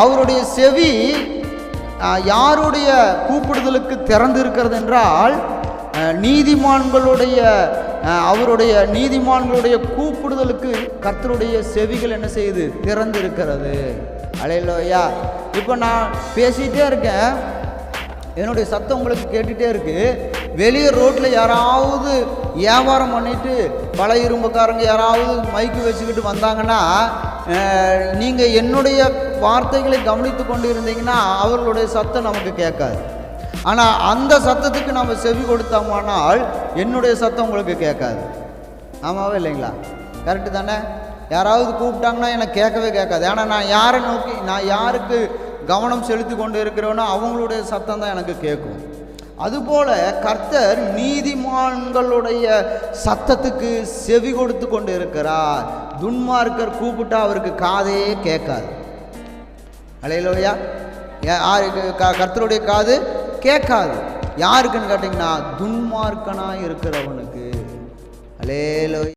அவருடைய செவி யாருடைய கூப்பிடுதலுக்கு திறந்து இருக்கிறது என்றால் நீதிமான்களுடைய கூப்பிடுதலுக்கு கர்த்தருடைய செவிகள் என்ன செய்யுது? திறந்து இருக்கிறது. அல்லேலூயா. இப்போ நான் பேசிகிட்டே இருக்கேன், என்னுடைய சத்தம் உங்களுக்கு கேட்டுகிட்டே இருக்கு. வெளியே ரோட்டில் யாராவது வியாபாரம் பண்ணிட்டு பல இரும்புக்காரங்க யாராவது மைக்கு வச்சுக்கிட்டு வந்தாங்கன்னா, நீங்கள் என்னுடைய வார்த்தைகளை கவனித்து கொண்டு இருந்தீங்கன்னா அவர்களுடைய சத்தம் நமக்கு கேட்காது. ஆனால் அந்த சத்தத்துக்கு நம்ம செவி கொடுத்தோமானால் என்னுடைய சத்தம் உங்களுக்கு கேட்காது. ஆமாவே இல்லைங்களா? கரெக்டு தானே? யாராவது கூப்பிட்டாங்கன்னா எனக்கு கேட்கவே கேட்காது. ஏன்னா நான் யாருக்கு கவனம் செலுத்தி கொண்டு இருக்கிறோன்னா அவங்களுடைய சத்தம் தான் எனக்கு கேட்கும். அதுபோல கர்த்தர் நீதிமான்களுடைய சத்தத்துக்கு செவி கொடுத்து கொண்டு இருக்கிறார். துன்மார்க்கர் கூப்பிட்டா அவருக்கு காதே கேட்காது. அல்லேலூயா. யாருக்கு? கர்த்தருடைய காது கேட்காது. யாருக்குன்னு கேட்டிங்கன்னா துன்மார்க்கனாக இருக்கிறவனுக்கு. அல்லேலூயா.